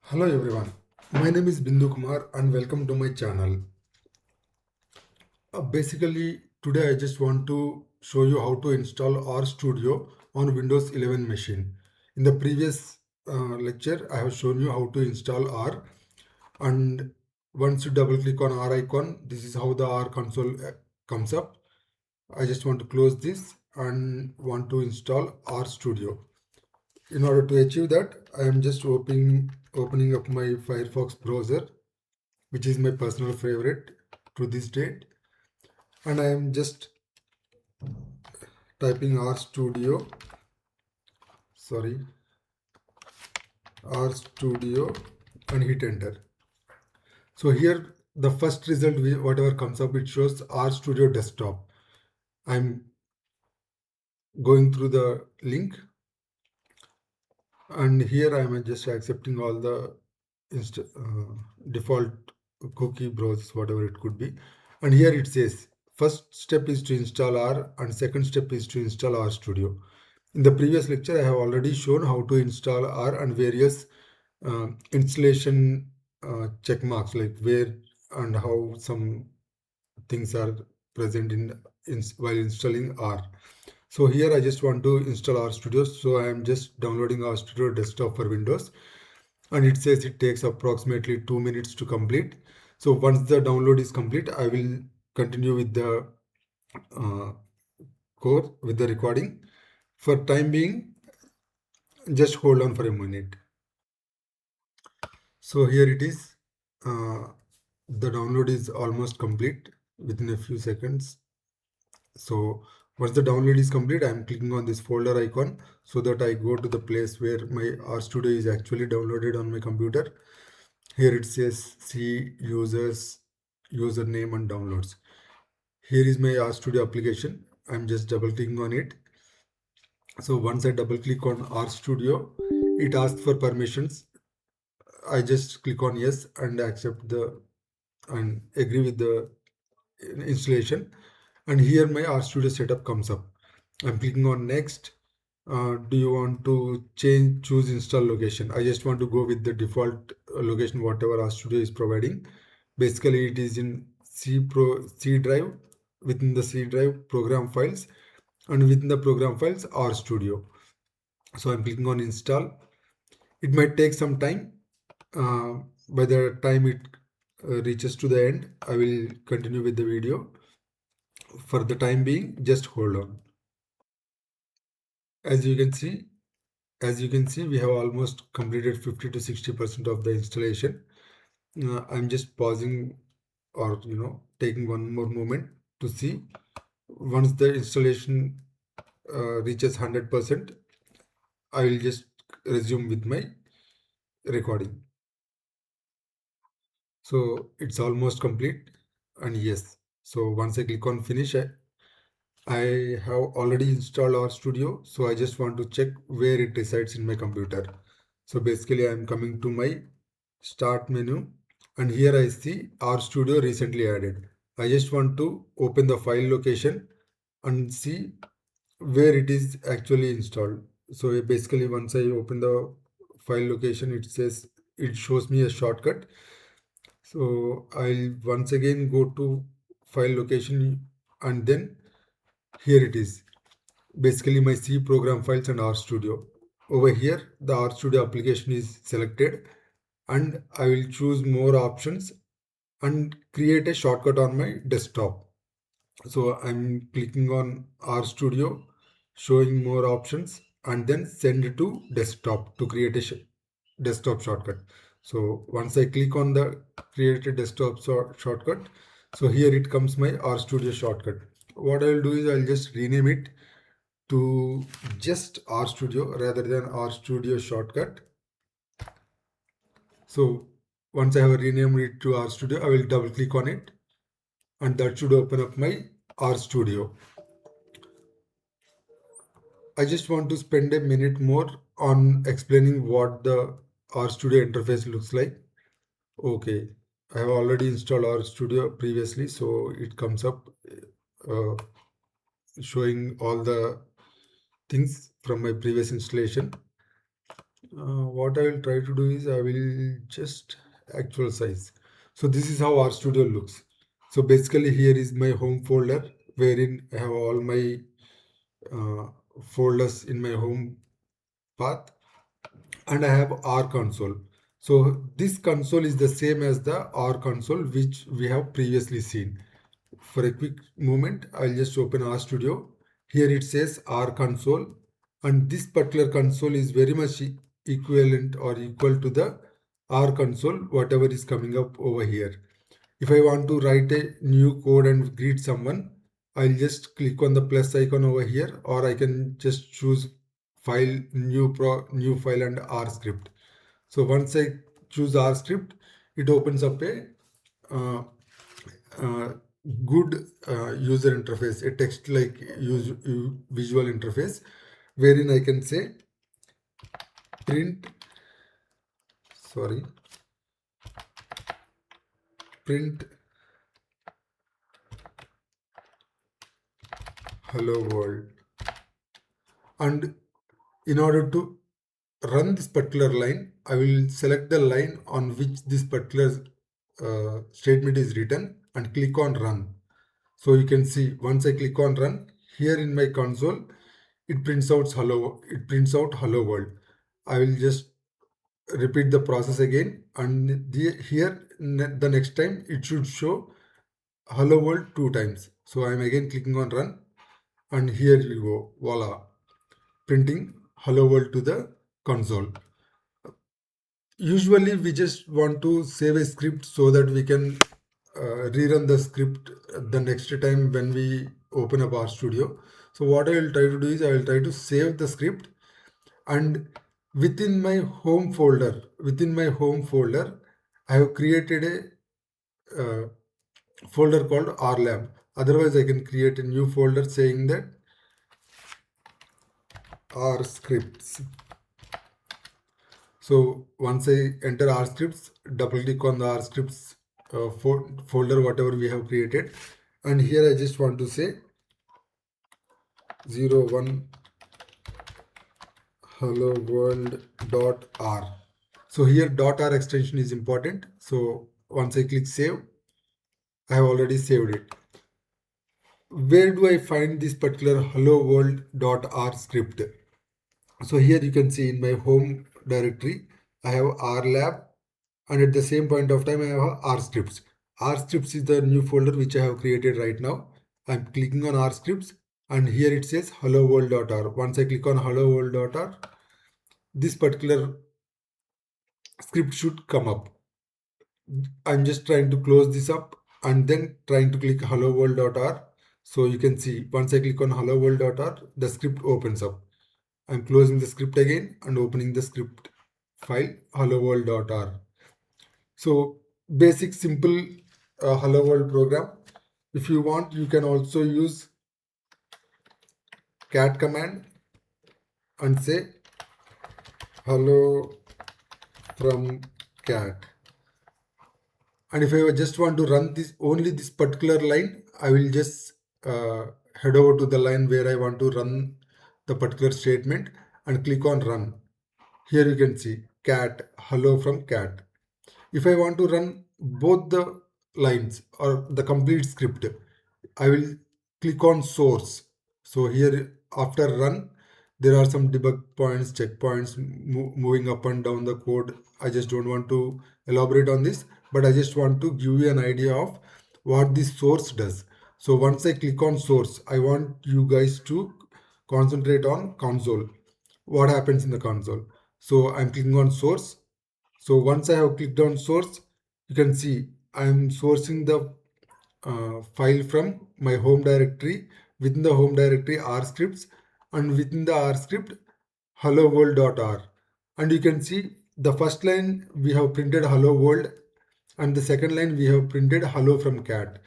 Hello everyone, my name is Bindu Kumar and welcome to my channel. Basically, today I just want to show you how to install RStudio on Windows 11 machine. In the previous lecture, I have shown you how to install R, and once you double click on R icon, this is how the R console comes up. I just want to close this and want to install RStudio. In order to achieve that, I am just opening up my Firefox browser, which is my personal favorite to this date, and I am just typing sorry RStudio, and hit enter. So here the first result, whatever comes up, it shows RStudio desktop. I'm going through the link, and here I am just accepting all the default cookie browsers, whatever it could be. And here it says first step is to install R and second step is to install RStudio. In the previous lecture, I have already shown how to install R and various installation check marks, like where and how some things are present in while installing R. So here I just want to install RStudio. So I am just downloading RStudio desktop for Windows, and it says it takes approximately 2 minutes to complete. So once the download is complete, I will continue with the uh, with the recording. For time being, just hold on for a minute. So here it is. Uh, the download is almost complete within a few seconds. So once the download is complete, I'm clicking on this folder icon so that I go to the place where my RStudio is actually downloaded on my computer. Here it says see users, username and downloads. Here is my RStudio application. I'm just double clicking on it. So once I double click on RStudio, it asks for permissions. I just click on yes and accept the and agree with the installation. And here my RStudio setup comes up. I'm clicking on next. Do you want to choose install location? I just want to go with the default location whatever RStudio is providing. Basically it is in C drive. Within the C drive, program files, and within the program files, RStudio. So I'm clicking on install. It might take some time. By the time it reaches to the end, I will continue with the video. For the time being, just hold on. As you can see, we have almost completed 50 to 60% of the installation. I'm just pausing, or taking one more moment to see. Once the installation reaches 100%, I will just resume with my recording. So it's almost complete, and yes. So once I click on finish, I have already installed RStudio. So I just want to check where it resides in my computer. So basically I'm coming to my start menu, and here I see RStudio recently added. I just want to open the file location and see where it is actually installed. So basically once I open the file location, it shows me a shortcut. So I'll once again go to file location, and then here it is. Basically my C program files and RStudio. Over here the RStudio application is selected, and I will choose more options and create a shortcut on my desktop. So I'm clicking on RStudio, showing more options, and then send to desktop to create a desktop shortcut. So once I click on the create a desktop shortcut, so here it comes my RStudio shortcut. What I'll do is I'll just rename it to just RStudio rather than RStudio shortcut. So once I have renamed it to RStudio, I will double click on it, and that should open up my RStudio. I just want to spend a minute more on explaining what the RStudio interface looks like. Okay, I have already installed RStudio previously, so it comes up uh, showing all the things from my previous installation. What I will try to do is I will just actual size. So this is how RStudio looks. So basically here is my home folder wherein I have all my uh, folders in my home path, and I have R console. So this console is the same as the R console which we have previously seen. For a quick moment, I'll just open RStudio. Here it says R console, and this particular console is very much equivalent or equal to the R console, whatever is coming up over here. If I want to write a new code and greet someone, I'll just click on the plus icon over here, or I can just choose file, new file and R script. So once I choose R script, it opens up a uh, uh, good user interface, a text like visual interface, wherein I can say print, sorry, print hello world. And in order to run this particular line, I will select the line on which this particular statement is written and click on run. So you can see once I click on run, here in my console, it prints out hello world. I will just repeat the process again, and here the next time it should show hello world 2 times. So I'm again clicking on run, and here you go, voila, printing hello world to the console. Usually we just want to save a script so that we can rerun the script the next time when we open up RStudio. So what I will try to do is I will try to save the script, and within my home folder, I have created a folder called rlab. Otherwise I can create a new folder saying that r scripts. So once I enter R scripts, double click on the R scripts folder, whatever we have created. And here I just want to say 01 hello world dot R. So here dot R extension is important. So once I click save, I have already saved it. Where do I find this particular hello world dot R script? So here you can see in my home directory, I have rlab, and at the same point of time I have RScripts. RScripts is the new folder which I have created right now. I'm clicking on RScripts, and here it says hello world.r. Once I click on hello world.r, this particular script should come up. I'm just trying to close this up and then trying to click hello world.r. So you can see once I click on hello world.r, the script opens up. I'm closing the script again and opening the script file hello world.r. So basic simple hello world program. If you want, you can also use cat command and say hello from cat. And if I just want to run this only this particular line, I will just head over to the line where I want to run the particular statement and click on run. Here you can see cat, hello from cat. If I want to run both the lines or the complete script, I will click on source. So here after run, there are some debug points, checkpoints moving up and down the code. I just don't want to elaborate on this, but I just want to give you an idea of what this source does. So once I click on source, I want you guys to concentrate on console. What happens in the console? So I'm clicking on source. So once I have clicked on source, you can see I'm sourcing the file from my home directory. Within the home directory R scripts, and within the R script hello world.r. And you can see the first line we have printed hello world, and the second line we have printed hello from cat.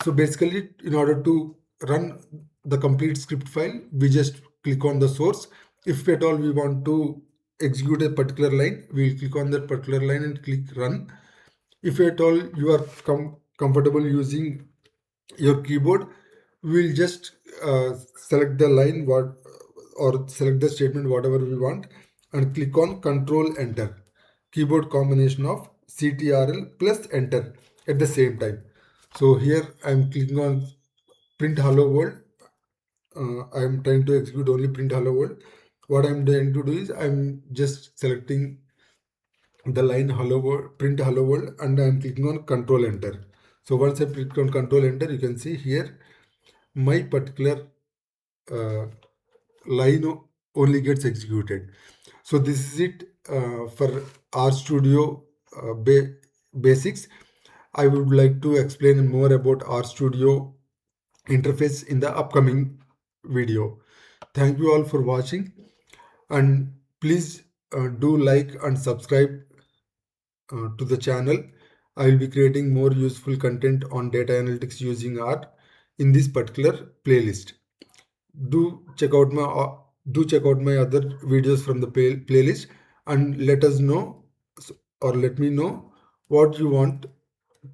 So basically, in order to run the complete script file, we just click on the source. If at all we want to execute a particular line, we'll click on that particular line and click run. If at all you are comfortable using your keyboard, we'll just select the line what or select the statement whatever we want, and click on Control Enter. Keyboard combination of CTRL plus Enter at the same time. So here I am clicking on print hello world. I am trying to execute only print hello world. What I am trying to do is I am just selecting the line hello world, print hello world, and I am clicking on Control Enter. So once I click on Control Enter, you can see here my particular uh, line only gets executed. So this is it for RStudio basics. I would like to explain more about RStudio interface in the upcoming video. Thank you all for watching, and please do like and subscribe to the channel. I will be creating more useful content on data analytics using R in this particular playlist. Do check out my other videos from the playlist, and let us know, or let me know what you want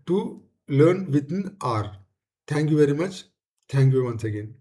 to learn within R. Thank you very much. Thank you once again.